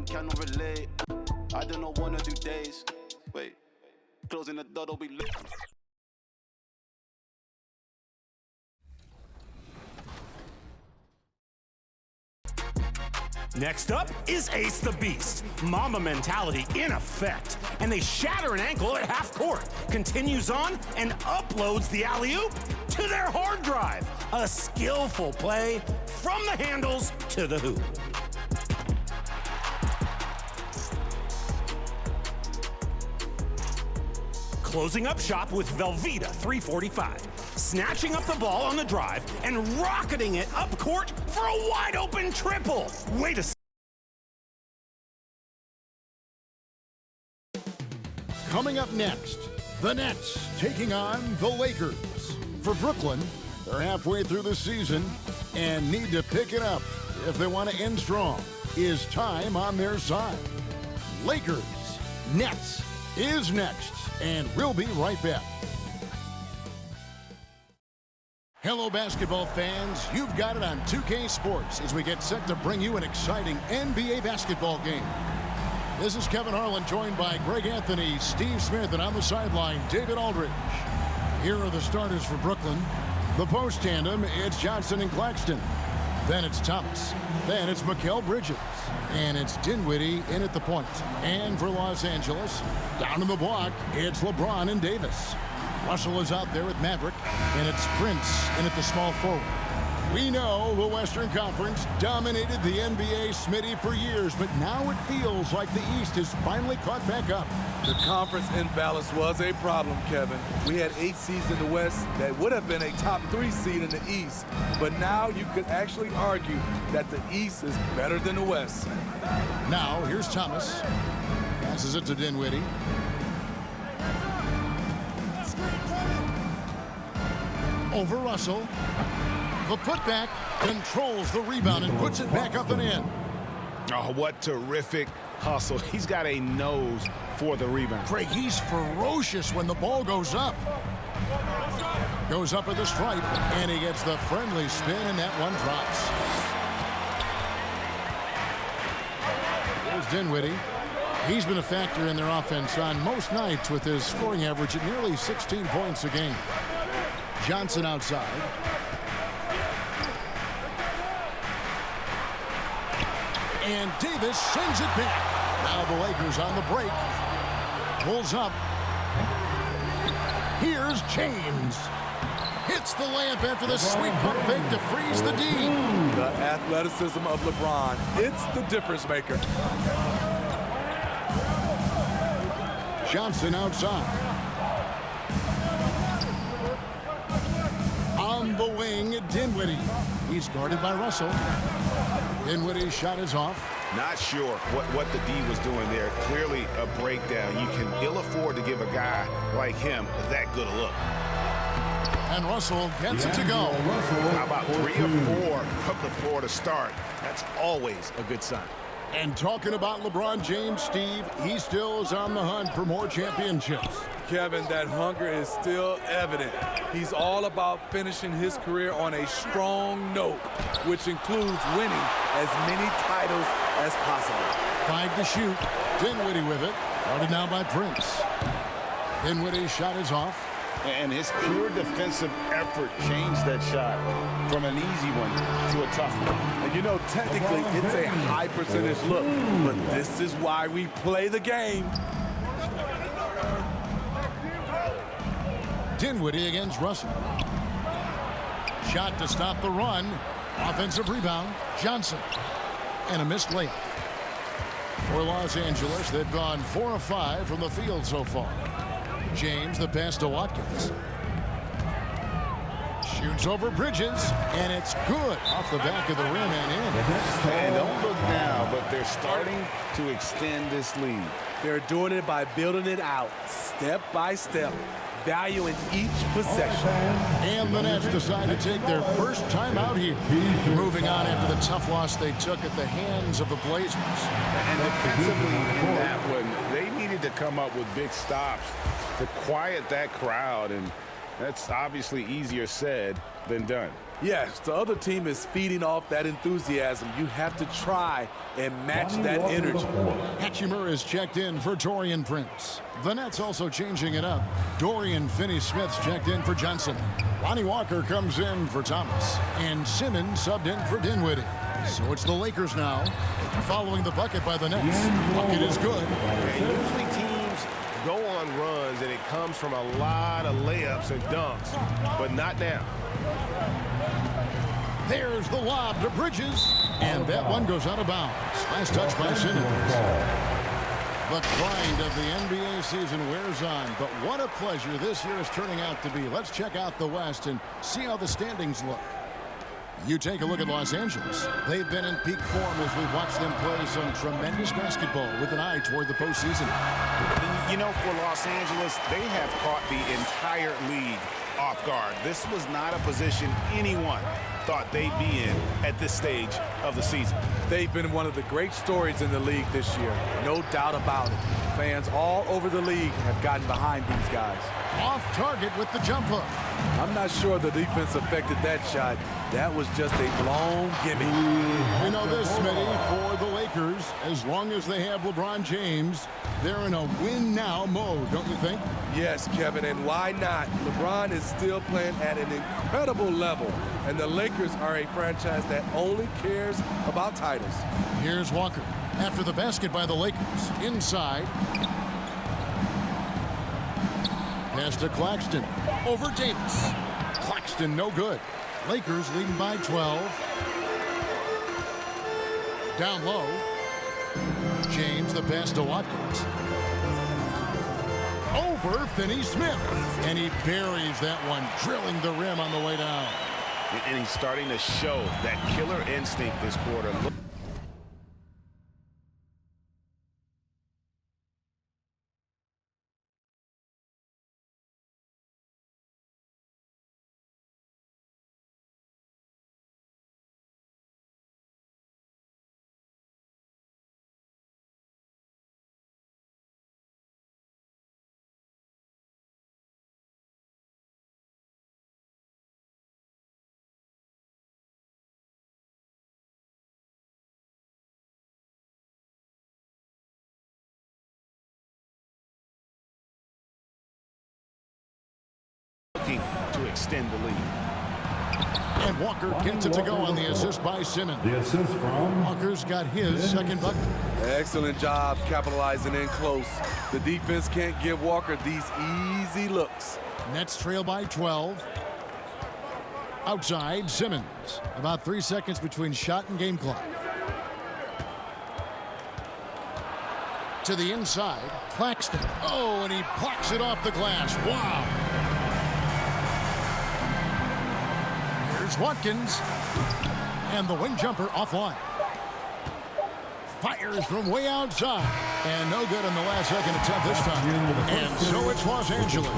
cannot relate. I do not wanna do days. Wait, closing the door, don't be late. Next up is Ace the Beast. Mamba mentality in effect. And they shatter an ankle at half court. Continues on and uploads the alley-oop to their hard drive. A skillful play from the handles to the hoop. Closing up shop with Velveeta 345. Snatching up the ball on the drive and rocketing it up court for a wide open triple. Wait a second. Coming up next, the Nets taking on the Lakers. For Brooklyn, they're halfway through the season and need to pick it up if they want to end strong. Is time on their side? Lakers, Nets is next, and we'll be right back. Hello, basketball fans. You've got it on 2K Sports as we get set to bring you an exciting NBA basketball game. This is Kevin Harlan, joined by Greg Anthony, Steve Smith, and on the sideline, David Aldridge. Here are the starters for Brooklyn. The post tandem, it's Johnson and Claxton. Then it's Thomas. Then it's Mikal Bridges. And it's Dinwiddie in at the point. And for Los Angeles, down in the block, it's LeBron and Davis. Russell is out there with Maverick, and it's Prince in at the small forward. We know the Western Conference dominated the NBA, Smitty, for years, but now it feels like the East has finally caught back up. The conference imbalance was a problem, Kevin. We had 8 seeds in the West that would have been a top 3 seed in the East, but now you could actually argue that the East is better than the West. Now, here's Thomas. Passes it to Dinwiddie. Over Russell. The putback controls the rebound and puts it back up and in. Oh, what terrific hustle. He's got a nose for the rebound. Craig, he's ferocious when the ball goes up. Goes up at the stripe, and he gets the friendly spin, and that one drops. There's Dinwiddie. He's been a factor in their offense on most nights with his scoring average at nearly 16 points a game. Johnson outside. And Davis sends it back. Now the Lakers on the break. Pulls up. Here's James. Hits the layup after the sweep pump fake to freeze the D. The athleticism of LeBron. It's the difference maker. Johnson outside. On the wing, Dinwiddie. He's guarded by Russell. Dinwiddie's shot is off. Not sure what the D was doing there. Clearly a breakdown. You can ill afford to give a guy like him that good a look. And Russell gets it to go. How about 3 or 4 from the floor to start? That's always a good sign. And talking about LeBron James, Steve, he still is on the hunt for more championships. Kevin, that hunger is still evident. He's all about finishing his career on a strong note, which includes winning as many titles as possible. 5 to shoot. Dinwiddie with it. Guarded now by Prince. Dinwiddie's shot is off. And his pure defensive effort changed that shot from an easy one to a tough one. And you know, technically, it's a high percentage look, but this is why we play the game. Dinwiddie against Russell. Shot to stop the run. Offensive rebound. Johnson. And a missed layup. For Los Angeles, they've gone 4 of 5 from the field so far. James, the pass to Watkins. Shoots over Bridges, and it's good off the back of the rim and in. And don't look now, but they're starting to extend this lead. They're doing it by building it out, step by step, valuing each possession. And the Nets decide to take their first time out here. Moving on after the tough loss they took at the hands of the Blazers. And defensively in that one, they needed to come up with big stops to quiet that crowd, and that's obviously easier said than done. Yes, the other team is feeding off that enthusiasm. You have to try and match that energy. Hachimura is checked in for Taurean Prince. The Nets also changing it up. Dorian Finney-Smith's checked in for Johnson. Lonnie Walker comes in for Thomas. And Simmons subbed in for Dinwiddie. So it's the Lakers now, following the bucket by the Nets. Bucket is good. And usually teams go on runs and it comes from a lot of layups and dunks, but not now. There's the lob to Bridges, and that one goes out of bounds. Last touch by Simmons. The grind of the NBA season wears on, but what a pleasure this year is turning out to be. Let's check out the West and see how the standings look. You take a look at Los Angeles. They've been in peak form as we've watched them play some tremendous basketball with an eye toward the postseason. You know, for Los Angeles, they have caught the entire league off guard. This was not a position anyone thought they'd be in at this stage of the season. They've been one of the great stories in the league this year. No doubt about it. Fans all over the league have gotten behind these guys. Off target with the jump hook. I'm not sure the defense affected that shot. That was just a blown gimme. We know this, Smitty, for the Lakers, as long as they have LeBron James, they're in a win-now mode, don't you think? Yes, Kevin, and why not? LeBron is still playing at an incredible level, and the Lakers are a franchise that only cares about titles. Here's Walker after the basket by the Lakers. Inside. Pass to Claxton. Over Davis. Claxton no good. Lakers leading by 12. Down low. James the pass to Watkins. Over Finney-Smith. And he buries that one, drilling the rim on the way down. And he's starting to show that killer instinct this quarter. To extend the lead. And Walker gets it to go on the assist by Simmons. The assist from Walker's got his second bucket. Excellent job capitalizing in close. The defense can't give Walker these easy looks. Nets trail by 12. Outside, Simmons. About 3 seconds between shot and game clock. To the inside, Claxton. Oh, and he plucks it off the glass. Wow. Here's Watkins. And the wing jumper offline. Fires from way outside. And no good on the last second attempt this time. And so it's Los Angeles.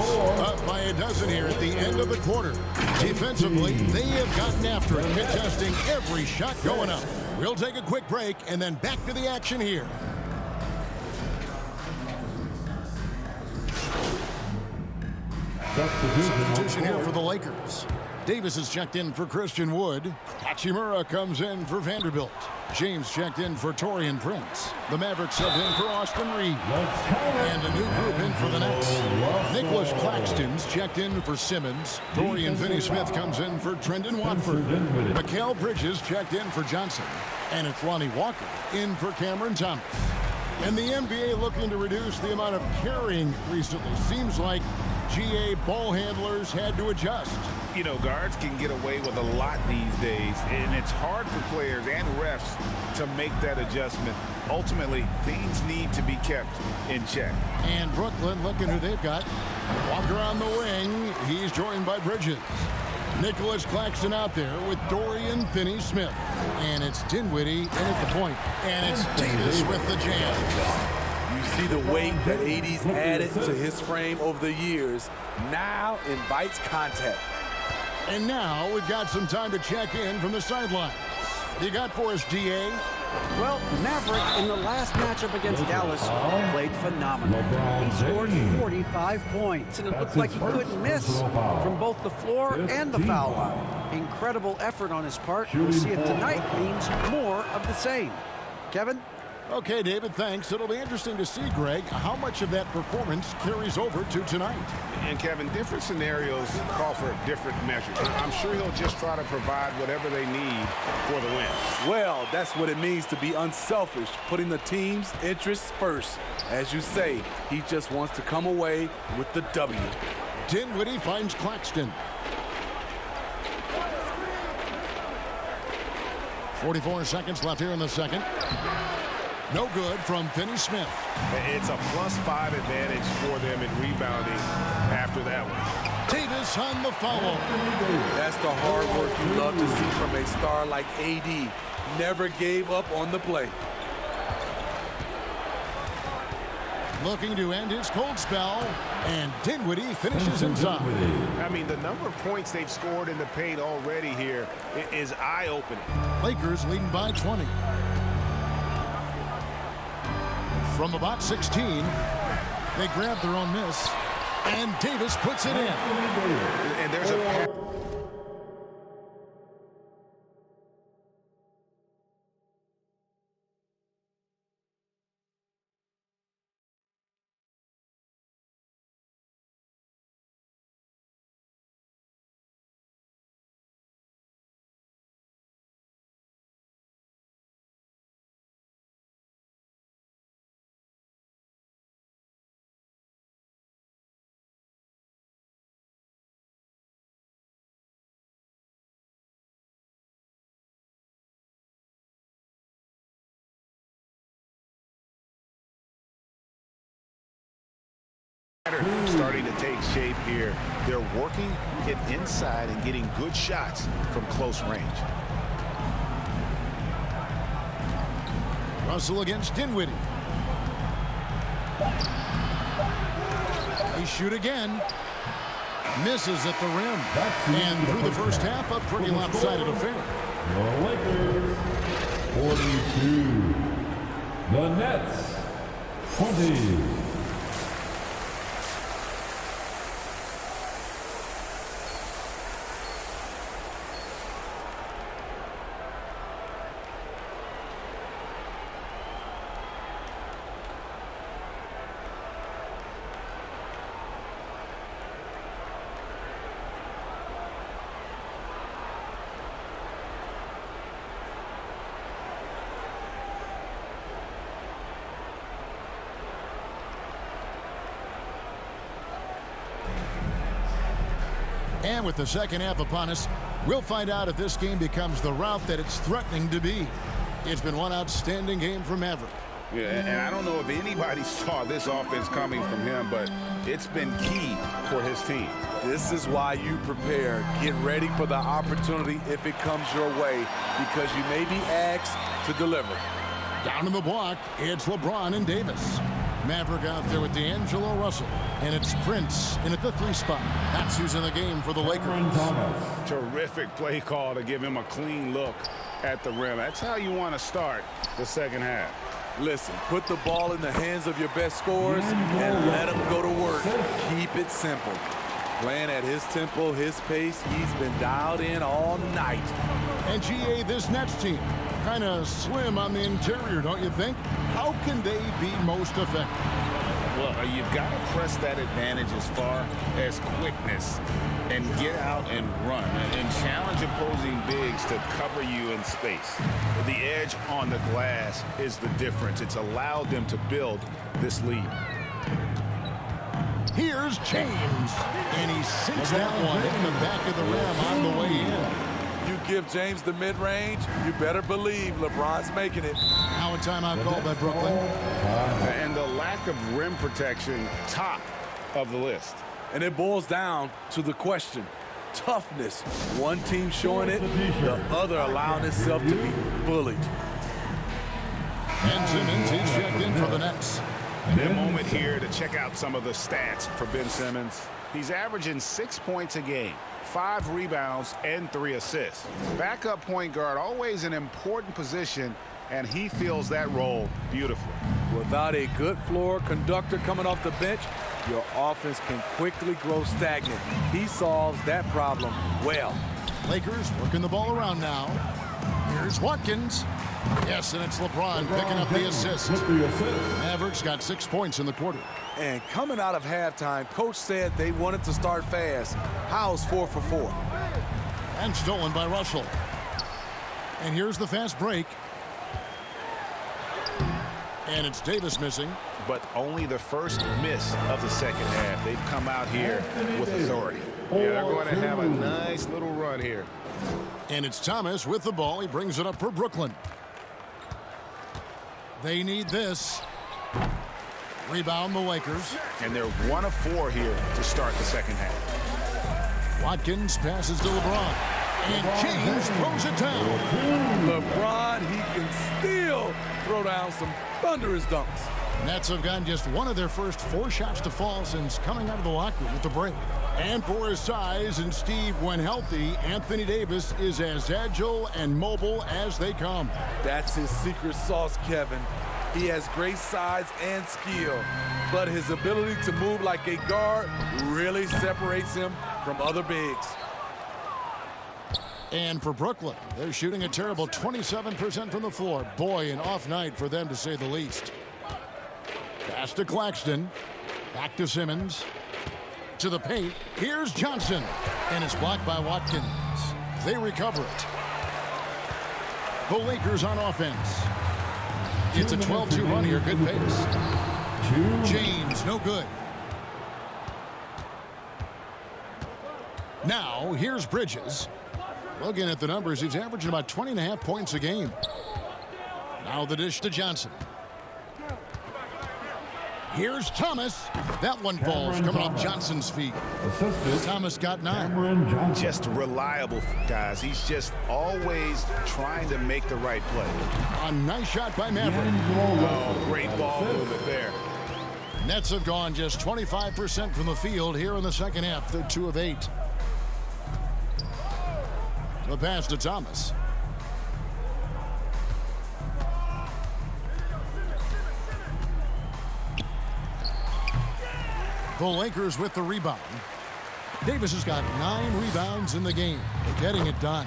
Up by a dozen here at the end of the quarter. Defensively, they have gotten after it, contesting every shot going up. We'll take a quick break and then back to the action here. Substitution here for the Lakers. Davis is checked in for Christian Wood. Hachimura comes in for Vanderbilt. James checked in for Taurean Prince. The Mavericks subbed in for Austin Reed. And a new group in for the Nets. Nicholas Claxton's checked in for Simmons. Dorian Finney-Smith comes in for Trendon Watford. Mikal Bridges checked in for Johnson. And it's Lonnie Walker in for Cameron Thomas. And the NBA looking to reduce the amount of carrying recently. Seems like GA ball handlers had to adjust. You know, guards can get away with a lot these days, and it's hard for players and refs to make that adjustment. Ultimately, things need to be kept in check. And Brooklyn, looking who they've got. Walker on the wing. He's joined by Bridges. Nicholas Claxton out there with Dorian Finney-Smith. And it's Dinwiddie in at the point. And it's Davis with the jam. You see the weight that AD's added to his frame over the years. Now invites contact. And now we've got some time to check in from the sidelines. You got for us, DA? Well, Maverick in the last matchup against Dallas played phenomenal. He scored 45 points, and it looked like he couldn't miss from both the floor and the foul line. Incredible effort on his part. We'll see if tonight means more of the same. Kevin? Okay, David, thanks. It'll be interesting to see, Greg, how much of that performance carries over to tonight. And, Kevin, different scenarios call for different measures. I'm sure he'll just try to provide whatever they need for the win. Well, that's what it means to be unselfish, putting the team's interests first. As you say, he just wants to come away with the W. Dinwiddie finds Claxton. 44 seconds left here in the second. No good from Finney-Smith. It's a +5 advantage for them in rebounding after that one. Davis on the follow. That's the hard work you love to see from a star like AD. Never gave up on the play. Looking to end his cold spell, and Dinwiddie finishes inside. I mean, the number of points they've scored in the paint already here is eye-opening. Lakers leading by 20. From about 16, they grab their own miss, and Davis puts it in. And there's a... starting to take shape here. They're working it inside and getting good shots from close range. Russell against Dinwiddie. They shoot again. Misses at the rim. And through the first half, a pretty lopsided affair. The Lakers, 42. The Nets, 20. And with the second half upon us, we'll find out if this game becomes the rout that it's threatening to be. It's been one outstanding game for Maverick. Yeah, and I don't know if anybody saw this offense coming from him, but it's been key for his team. This is why you prepare. Get ready for the opportunity if it comes your way, because you may be asked to deliver. Down in the block, it's LeBron and Davis. Maverick out there with D'Angelo Russell. And it's Prince in at the 3 spot. That's who's in the game for the Lakers. Terrific play call to give him a clean look at the rim. That's how you want to start the second half. Listen, put the ball in the hands of your best scorers and let them go to work. Keep it simple. Playing at his tempo, his pace, he's been dialed in all night. And GA, this Nets team, kind of slim on the interior, don't you think? How can they be most effective? Well, you've got to press that advantage as far as quickness and get out and run and challenge opposing bigs to cover you in space. The edge on the glass is the difference. It's allowed them to build this lead. Here's James, and he sinks that one in the back of the rim on the way in. You give James the mid-range, you better believe LeBron's making it. Now a timeout called by Brooklyn. And the lack of rim protection, top of the list. And it boils down to the question. Toughness. One team showing it, the other allowing itself to be bullied. And Simmons is checked in for the Nets. A moment here to check out some of the stats for Ben Simmons. He's averaging 6 points a game, 5 rebounds, and 3 assists. Backup point guard, always an important position and he fills that role beautifully. Without a good floor conductor coming off the bench, your offense can quickly grow stagnant. He solves that problem well. Lakers working the ball around now. Here's Watkins. Yes, and it's LeBron picking up the assist. Mavericks got 6 points in the quarter. And coming out of halftime, coach said they wanted to start fast. How's 4 for 4? And stolen by Russell. And here's the fast break. And it's Davis missing. But only the first miss of the second half. They've come out here with authority. Yeah, they're going to have a nice little run here. And it's Thomas with the ball. He brings it up for Brooklyn. They need this. Rebound the Lakers. And they're 1 of 4 here to start the second half. Watkins passes to LeBron. And James throws it down. LeBron, he can still throw down some thunderous dunks. Nets have gotten just 1 of their first 4 shots to fall since coming out of the locker room with the break. And for his size and Steve, when healthy, Anthony Davis is as agile and mobile as they come. That's his secret sauce, Kevin. He has great size and skill, but his ability to move like a guard really separates him from other bigs. And for Brooklyn, they're shooting a terrible 27% from the floor. Boy, an off night for them to say the least. Pass to Claxton. Back to Simmons. To the paint. Here's Johnson. And it's blocked by Watkins. They recover it. The Lakers on offense. It's a 12-2 run here. Good pace. James, no good. Now, here's Bridges. Looking at the numbers, he's averaging about 20.5 points a game. Now the dish to Johnson. Here's Thomas. That one falls coming off Johnson's feet. Thomas got 9. Just reliable, guys. He's just always trying to make the right play. A nice shot by Maverick. Oh, great ball movement there. Nets have gone just 25% from the field here in the second half. They're 2 of 8. The pass to Thomas. The Lakers with the rebound. Davis has got 9 rebounds in the game. Getting it done.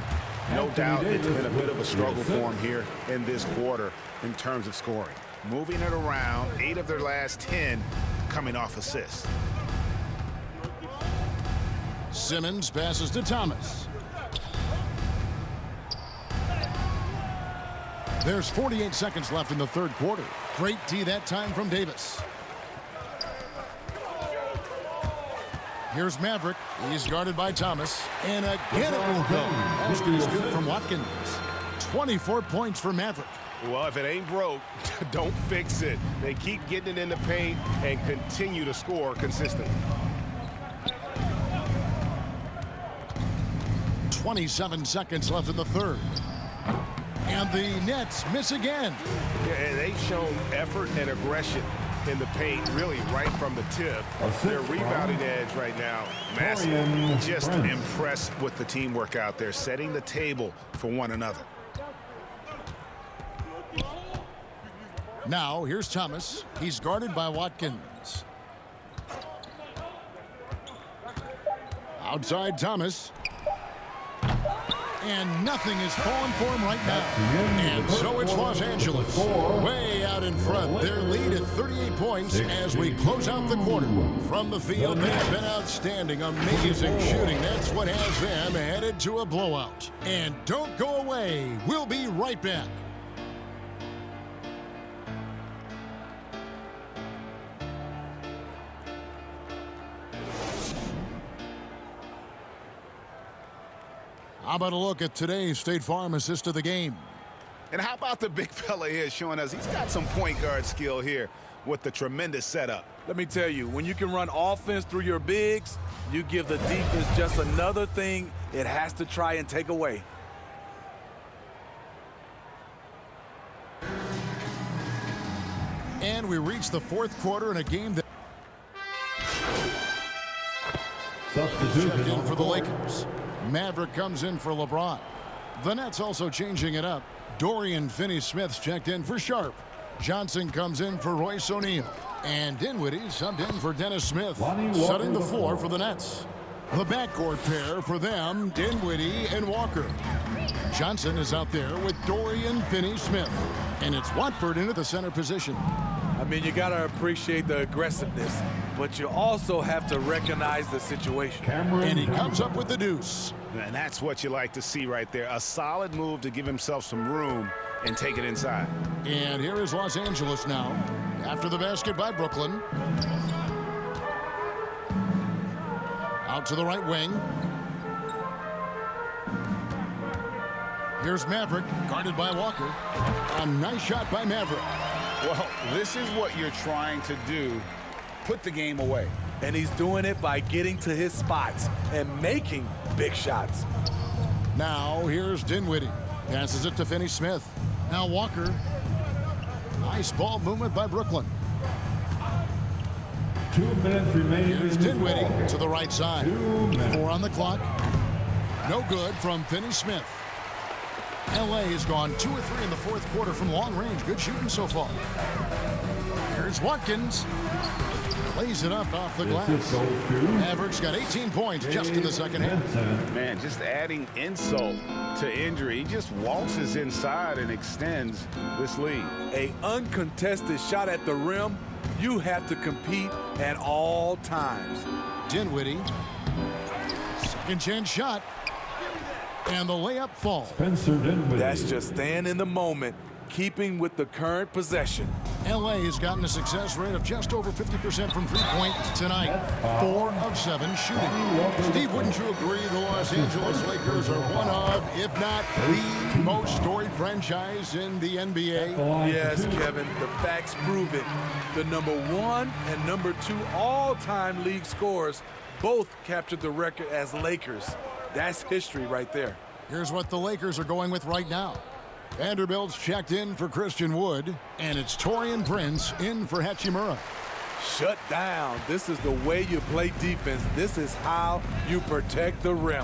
No doubt it's been a bit of a struggle for him here in this quarter in terms of scoring. Moving it around, 8 of their last 10 coming off assists. Simmons passes to Thomas. There's 48 seconds left in the third quarter. Great D that time from Davis. Here's Maverick. He's guarded by Thomas. And again it will go. Basket is good from Watkins. 24 points for Maverick. Well, if it ain't broke, don't fix it. They keep getting it in the paint and continue to score consistently. 27 seconds left in the third. And the Nets miss again. Yeah, and they've shown effort and aggression in the paint, really right from the tip. Their rebounding edge right now, massive. Just impressed with the teamwork out there, setting the table for one another. Now, here's Thomas. He's guarded by Watkins. Outside Thomas. And nothing is falling for him right now. And so it's Los Angeles way out in front. Their lead at 38 points as we close out the quarter. From the field, they've been outstanding, amazing shooting. That's what has them headed to a blowout. And don't go away. We'll be right back. How about a look at today's State Farm assist of the game? And how about the big fella here showing us he's got some point guard skill here with the tremendous setup. Let me tell you, when you can run offense through your bigs, you give the defense just another thing it has to try and take away. And we reach the fourth quarter in a game that check in for the Lakers. Maverick comes in for LeBron. The Nets also changing it up. Dorian Finney-Smith's checked in for Sharp. Johnson comes in for Royce O'Neal. And Dinwiddie subbed in for Dennis Smith, setting the floor for the Nets. The backcourt pair for them, Dinwiddie and Walker. Johnson is out there with Dorian Finney-Smith. And it's Watford into the center position. I mean, you got to appreciate the aggressiveness, but you also have to recognize the situation. And he comes up with the deuce. And that's what you like to see right there. A solid move to give himself some room and take it inside. And here is Los Angeles now, after the basket by Brooklyn. Out to the right wing. Here's Maverick, guarded by Walker. A nice shot by Maverick. Well, this is what you're trying to do. Put the game away. And he's doing it by getting to his spots and making big shots. Now here's Dinwiddie. Passes it to Finney-Smith. Now Walker. Nice ball movement by Brooklyn. 2 minutes remaining. Here's Dinwiddie to the right side. 4 on the clock. No good from Finney-Smith. LA has gone 2 or 3 in the fourth quarter from long range. Good shooting so far. Here's Watkins. Lays it up off the glass. Mavericks got 18 points just in the second half. Man, just adding insult to injury. He just waltzes inside and extends this lead. A uncontested shot at the rim, you have to compete at all times. Dinwiddie. Second chance shot. And the layup falls. Spencer Dinwiddie. That's just staying in the moment, keeping with the current possession. LA has gotten a success rate of just over 50% from three-point tonight. 4 of 7 shooting. Steve, wouldn't you agree the Los Angeles Lakers are one of, if not the most storied franchise in the NBA? Yes, Kevin, the facts prove it. The #1 and #2 all-time league scorers both captured the record as Lakers. That's history right there. Here's what the Lakers are going with right now. Vanderbilt's checked in for Christian Wood, and it's Taurean Prince in for Hachimura. Shut down. This is the way you play defense. This is how you protect the rim.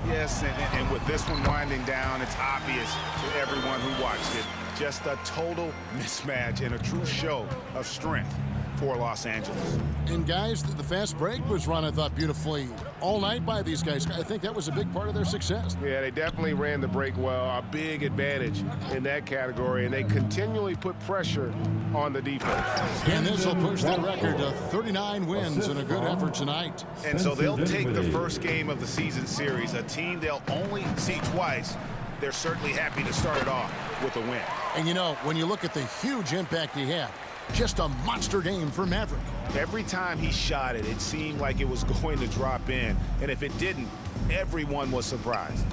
Yes, and with this one winding down, it's obvious to everyone who watched it. Just a total mismatch and a true show of strength for Los Angeles. And guys, the fast break was run, I thought, beautifully all night by these guys. I think that was a big part of their success. Yeah, they definitely ran the break well. A big advantage in that category, and they continually put pressure on the defense. And this will push their record to 39 wins and a good effort tonight. And so they'll take the first game of the season series, a team they'll only see twice. They're certainly happy to start it off with a win. And you know, when you look at the huge impact he had, just a monster game for Maverick. Every time he shot it, it seemed like it was going to drop in. And if it didn't, everyone was surprised.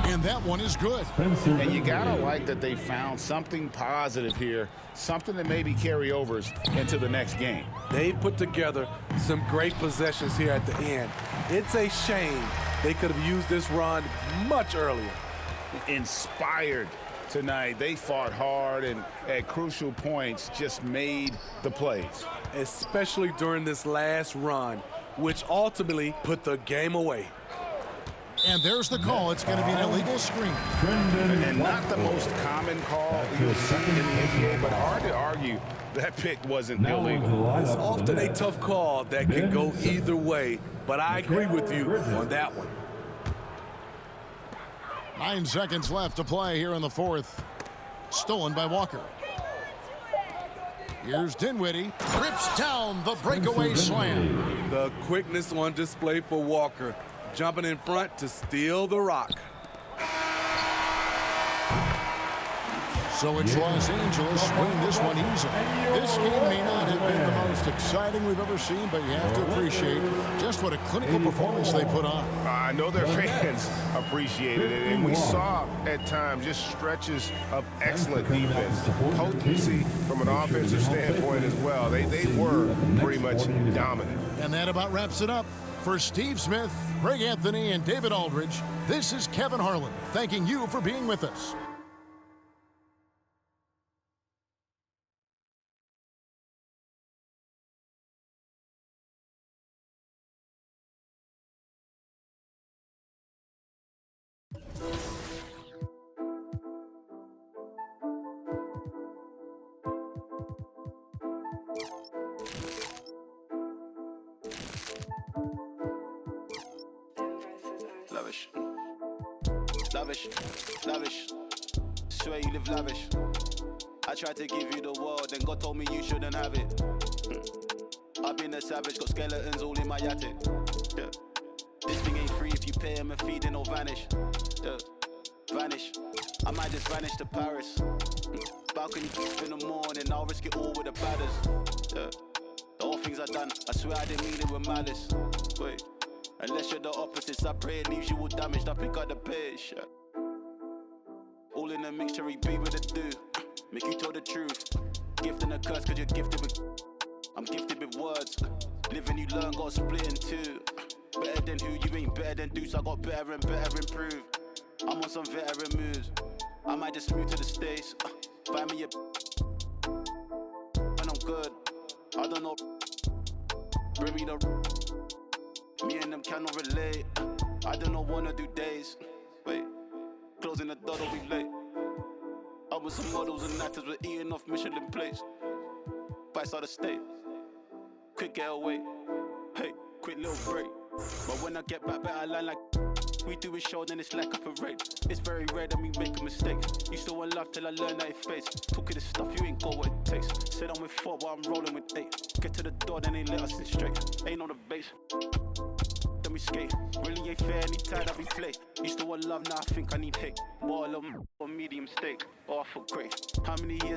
And that one is good. And you gotta like that they found something positive here, something that maybe carry overs into the next game. They put together some great possessions here at the end. It's a shame they could have used this run much earlier. Inspired tonight. They fought hard and at crucial points just made the plays. Especially during this last run, which ultimately put the game away. And there's the call. It's going to be an illegal screen. And not the most common call you'll see in the NBA, but hard to argue that pick wasn't illegal. It's often a tough call that can go either way, but I agree with you on that one. 9 seconds left to play here in the fourth. Stolen by Walker. Here's Dinwiddie. Rips down the breakaway slam. The quickness on display for Walker. Jumping in front to steal the rock. So it's Los Angeles win this one easily. This game may not have been the most exciting we've ever seen, but you have to appreciate just what a clinical performance they put on. I know their fans appreciated it, and we saw at times just stretches of excellent defense, potency from an offensive standpoint as well. They were pretty much dominant. And that about wraps it up. For Steve Smith, Greg Anthony, and David Aldridge, this is Kevin Harlan, thanking you for being with us. Lavish, lavish. Swear you live lavish. I tried to give you the world, then God told me you shouldn't have it. I've been a savage, got skeletons all in my attic. Yeah. This thing ain't free if you pay him a fee, then it'll vanish. Yeah. Vanish. I might just vanish to Paris. Balcony in the morning, I'll risk it all with the badders. Yeah. The whole things I done, I swear I didn't mean it with malice. Wait, unless you're the opposites, I pray it leaves you all damaged. I pick up the pace. Yeah. All in a mixture, he be with a do. Make you tell the truth. Gift and a curse, cause you're gifted with. I'm gifted with words. Live and you learn, got split in two. Better than who, you ain't better than Deuce. I got better and better improve. I'm on some veteran moves. I might just move to the States. Buy me a and I'm good. I don't know. Bring me the. Me and them cannot relate. I don't wanna do days. Wait, closing the door, don't be late. I was some models and actors, we're eating off Michelin plates. Vice out of state. Quick getaway. Hey, quick little break. But when I get back, better line like. We do a show, then it's like a parade. It's very rare that we make a mistake. Used to want love till I learned that it fades. Talking this stuff, you ain't got what it takes. Said I'm with 4, but I'm rolling with 8. Get to the door, then they let us in straight. Ain't on the base. Then we skate. Really ain't fair anytime that we play. Used to want love, now I think I need hate. More love or medium steak. Oh, I feel great. How many years?